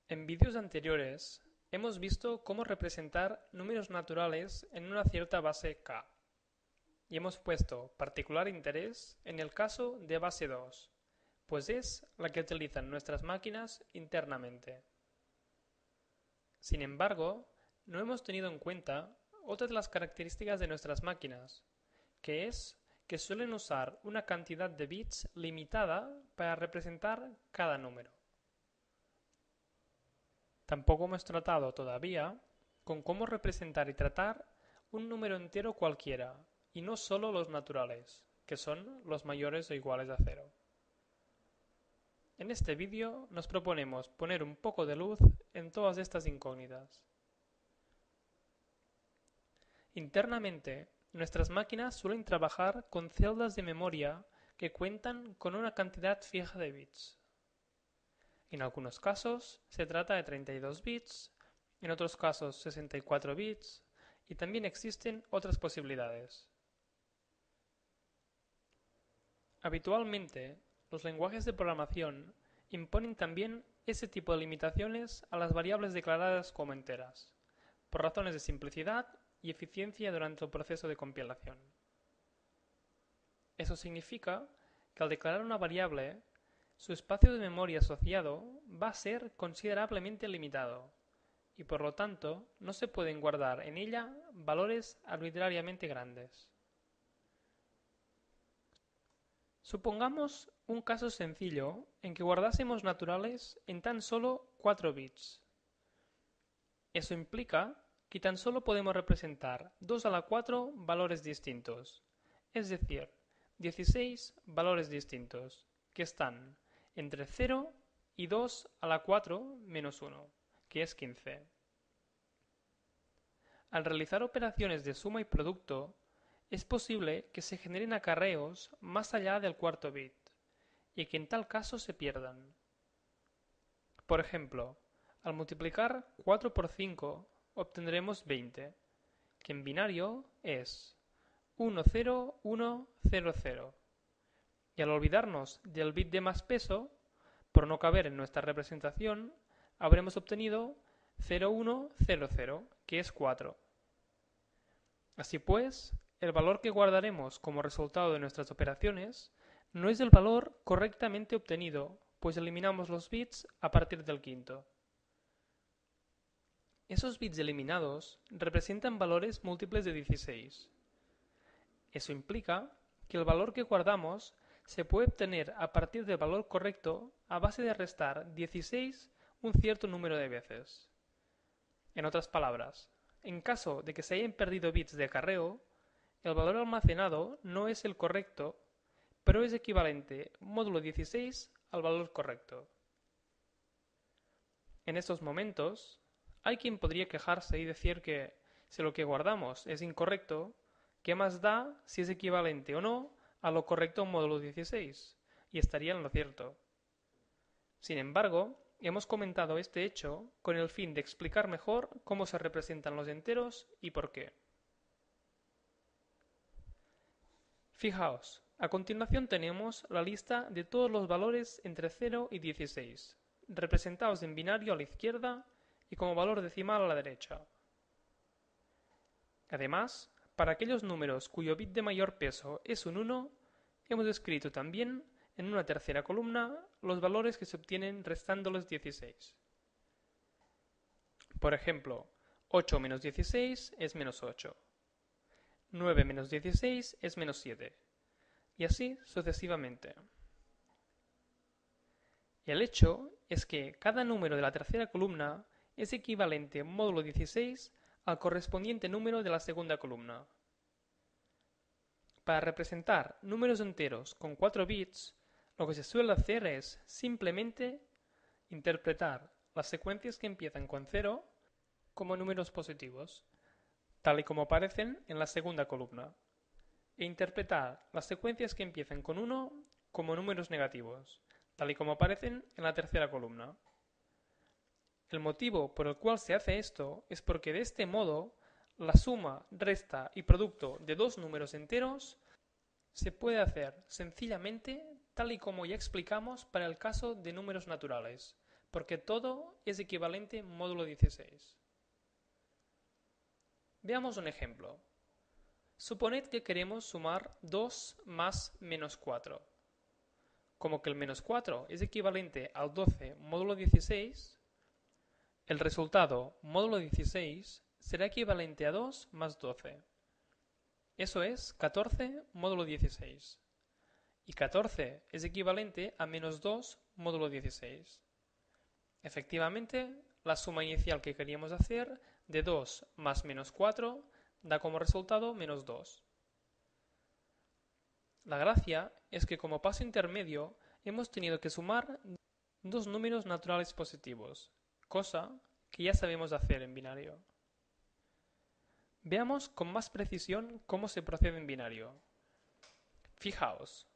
En vídeos anteriores hemos visto cómo representar números naturales en una cierta base K y hemos puesto particular interés en el caso de base 2, pues es la que utilizan nuestras máquinas internamente. Sin embargo, no hemos tenido en cuenta otra de las características de nuestras máquinas, que es que suelen usar una cantidad de bits limitada para representar cada número. Tampoco hemos tratado todavía con cómo representar y tratar un número entero cualquiera, y no solo los naturales, que son los mayores o iguales a 0. En este vídeo nos proponemos poner un poco de luz en todas estas incógnitas. Internamente, nuestras máquinas suelen trabajar con celdas de memoria que cuentan con una cantidad fija de bits. En algunos casos se trata de 32 bits, en otros casos 64 bits, y también existen otras posibilidades. Habitualmente, los lenguajes de programación imponen también ese tipo de limitaciones a las variables declaradas como enteras, por razones de simplicidad y eficiencia durante el proceso de compilación. Eso significa que al declarar una variable, su espacio de memoria asociado va a ser considerablemente limitado y por lo tanto no se pueden guardar en ella valores arbitrariamente grandes. Supongamos un caso sencillo en que guardásemos naturales en tan solo 4 bits. Eso implica que tan solo podemos representar 2 a la 4 valores distintos, es decir, 16 valores distintos, que están entre 0 y 2 a la 4 menos 1, que es 15. Al realizar operaciones de suma y producto, es posible que se generen acarreos más allá del cuarto bit, y que en tal caso se pierdan. Por ejemplo, al multiplicar 4 por 5 obtendremos 20, que en binario es 10100, y al olvidarnos del bit de más peso, por no caber en nuestra representación, habremos obtenido 0100, que es 4. Así pues, el valor que guardaremos como resultado de nuestras operaciones no es el valor correctamente obtenido, pues eliminamos los bits a partir del quinto. Esos bits eliminados representan valores múltiples de 16. Eso implica que el valor que guardamos se puede obtener a partir del valor correcto a base de restar 16 un cierto número de veces. En otras palabras, en caso de que se hayan perdido bits de acarreo, el valor almacenado no es el correcto, pero es equivalente módulo 16 al valor correcto. En estos momentos, hay quien podría quejarse y decir que si lo que guardamos es incorrecto, ¿qué más da si es equivalente o no a lo correcto módulo 16? Y estaría en lo cierto. Sin embargo, hemos comentado este hecho con el fin de explicar mejor cómo se representan los enteros y por qué. Fijaos, a continuación tenemos la lista de todos los valores entre 0 y 16, representados en binario a la izquierda y como valor decimal a la derecha. Además, para aquellos números cuyo bit de mayor peso es un 1, hemos escrito también en una tercera columna los valores que se obtienen restándoles 16. Por ejemplo, 8 menos 16 es menos 8. 9 menos 16 es menos 7. Y así sucesivamente. El hecho es que cada número de la tercera columna es equivalente módulo 16 al correspondiente número de la segunda columna. Para representar números enteros con 4 bits, lo que se suele hacer es simplemente interpretar las secuencias que empiezan con 0 como números positivos, tal y como aparecen en la segunda columna, e interpretar las secuencias que empiezan con 1 como números negativos, tal y como aparecen en la tercera columna. El motivo por el cual se hace esto es porque de este modo la suma, resta y producto de dos números enteros se puede hacer sencillamente tal y como ya explicamos para el caso de números naturales, porque todo es equivalente módulo 16. Veamos un ejemplo. Suponed que queremos sumar 2 más menos 4. Como que el menos 4 es equivalente al 12 módulo 16, el resultado módulo 16 será equivalente a 2 más 12. Eso es 14 módulo 16. Y 14 es equivalente a menos 2 módulo 16. Efectivamente, la suma inicial que queríamos hacer de 2 más menos 4 da como resultado menos 2. La gracia es que como paso intermedio hemos tenido que sumar dos números naturales positivos, cosa que ya sabemos hacer en binario. Veamos con más precisión cómo se procede en binario. Fijaos,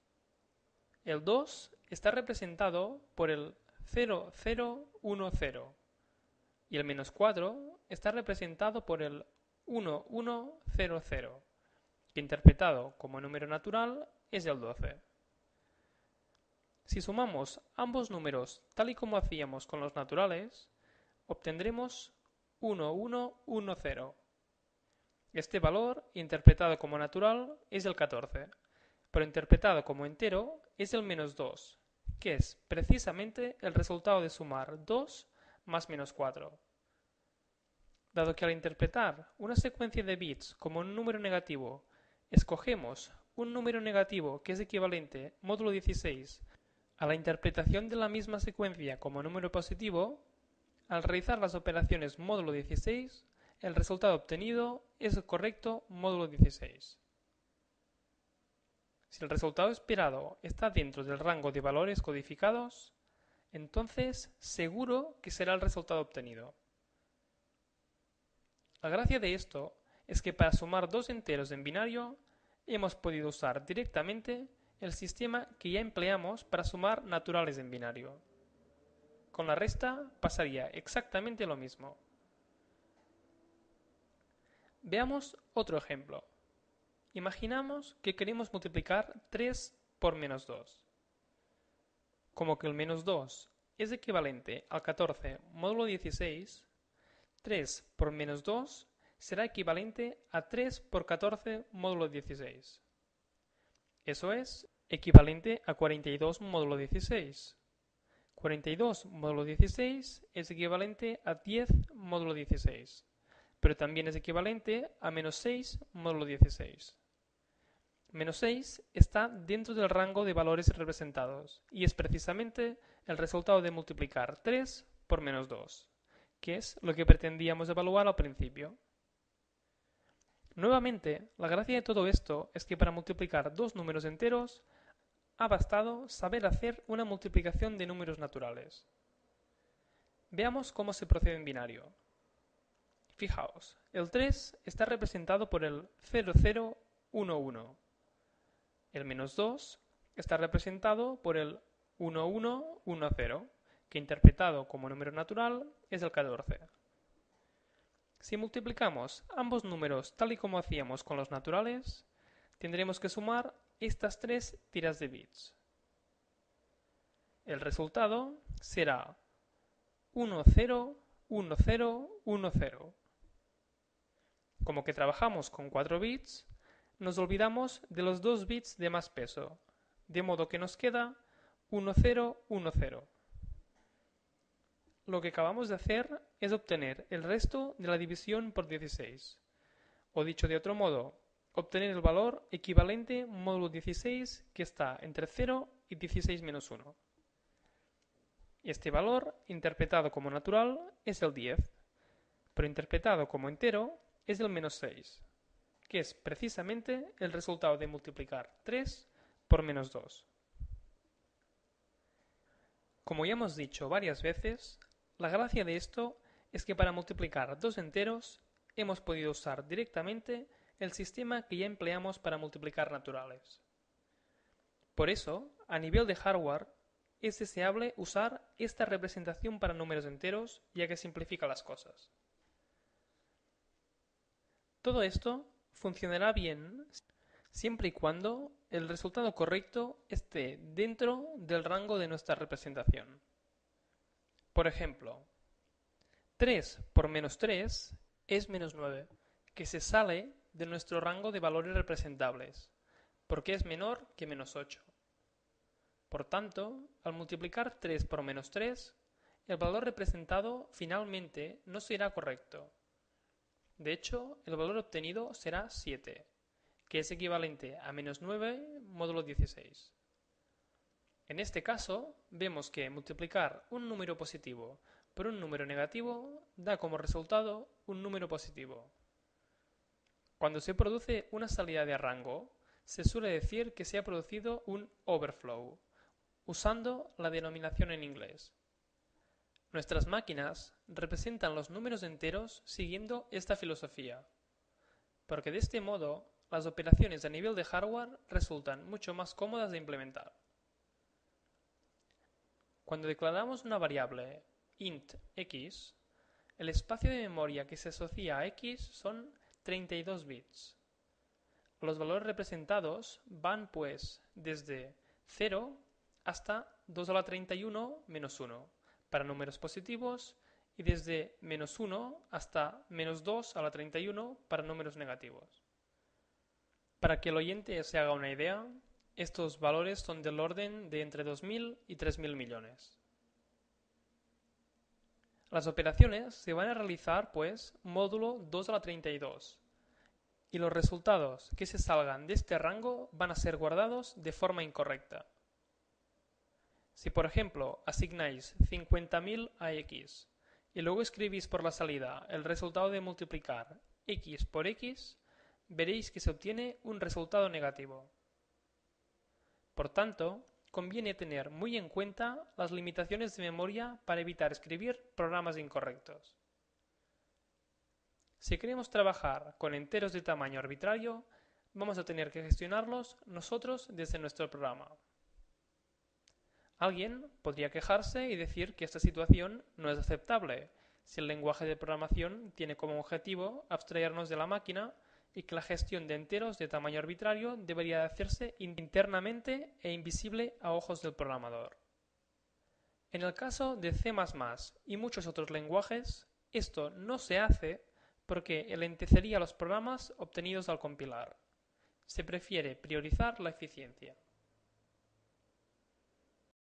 el 2 está representado por el 0, 0, 1, 0 y el menos 4 está representado por el 1, 1, 0, 0, que interpretado como número natural es el 12. Si sumamos ambos números tal y como hacíamos con los naturales, obtendremos 1, 1, 1, 0. Este valor, interpretado como natural, es el 14, pero interpretado como entero es el menos 2, que es precisamente el resultado de sumar 2 más menos 4. Dado que al interpretar una secuencia de bits como un número negativo, escogemos un número negativo que es equivalente módulo 16 a la interpretación de la misma secuencia como número positivo, al realizar las operaciones módulo 16, el resultado obtenido es el correcto módulo 16. Si el resultado esperado está dentro del rango de valores codificados, entonces seguro que será el resultado obtenido. La gracia de esto es que para sumar dos enteros en binario hemos podido usar directamente el sistema que ya empleamos para sumar naturales en binario. Con la resta pasaría exactamente lo mismo. Veamos otro ejemplo. Imaginamos que queremos multiplicar 3 por menos 2. Como que el menos 2 es equivalente al 14 módulo 16, 3 por menos 2 será equivalente a 3 por 14 módulo 16. Eso es equivalente a 42 módulo 16. 42 módulo 16 es equivalente a 10 módulo 16, pero también es equivalente a menos 6 módulo 16. Menos 6 está dentro del rango de valores representados y es precisamente el resultado de multiplicar 3 por menos 2, que es lo que pretendíamos evaluar al principio. Nuevamente, la gracia de todo esto es que para multiplicar dos números enteros ha bastado saber hacer una multiplicación de números naturales. Veamos cómo se procede en binario. Fijaos, el 3 está representado por el 0011. El menos 2 está representado por el 1110, que interpretado como número natural es el 14. Si multiplicamos ambos números tal y como hacíamos con los naturales, tendremos que sumar estas tres tiras de bits. El resultado será 101010. Como que trabajamos con 4 bits, nos olvidamos de los 2 bits de más peso, de modo que nos queda 1010. Lo que acabamos de hacer es obtener el resto de la división por 16, o dicho de otro modo, obtener el valor equivalente módulo 16 que está entre 0 y 16 menos 1. Este valor, interpretado como natural, es el 10, pero interpretado como entero es el menos 6, que es precisamente el resultado de multiplicar 3 por menos 2. Como ya hemos dicho varias veces, la gracia de esto es que para multiplicar dos enteros hemos podido usar directamente el sistema que ya empleamos para multiplicar naturales. Por eso, a nivel de hardware, es deseable usar esta representación para números enteros, ya que simplifica las cosas. Todo esto funcionará bien siempre y cuando el resultado correcto esté dentro del rango de nuestra representación. Por ejemplo, 3 por menos 3 es menos 9, que se sale de nuestro rango de valores representables, porque es menor que menos 8. Por tanto, al multiplicar 3 por menos 3, el valor representado finalmente no será correcto. De hecho, el valor obtenido será 7, que es equivalente a menos 9 módulo 16. En este caso, vemos que multiplicar un número positivo por un número negativo da como resultado un número positivo. Cuando se produce una salida de rango, se suele decir que se ha producido un overflow, usando la denominación en inglés. Nuestras máquinas representan los números enteros siguiendo esta filosofía, porque de este modo las operaciones a nivel de hardware resultan mucho más cómodas de implementar. Cuando declaramos una variable int x, el espacio de memoria que se asocia a x son 32 bits. Los valores representados van pues desde 0 hasta 2 a la 31 menos 1 para números positivos y desde menos 1 hasta menos 2 a la 31 para números negativos. Para que el oyente se haga una idea, estos valores son del orden de entre 2.000 y 3.000 millones. Las operaciones se van a realizar pues módulo 2 a la 32 y los resultados que se salgan de este rango van a ser guardados de forma incorrecta. Si por ejemplo asignáis 50.000 a x y luego escribís por la salida el resultado de multiplicar x por x, veréis que se obtiene un resultado negativo. Por tanto, conviene tener muy en cuenta las limitaciones de memoria para evitar escribir programas incorrectos. Si queremos trabajar con enteros de tamaño arbitrario, vamos a tener que gestionarlos nosotros desde nuestro programa. Alguien podría quejarse y decir que esta situación no es aceptable, si el lenguaje de programación tiene como objetivo abstraernos de la máquina y que la gestión de enteros de tamaño arbitrario debería de hacerse internamente e invisible a ojos del programador. En el caso de C++ y muchos otros lenguajes, esto no se hace porque enlentecería los programas obtenidos al compilar. Se prefiere priorizar la eficiencia.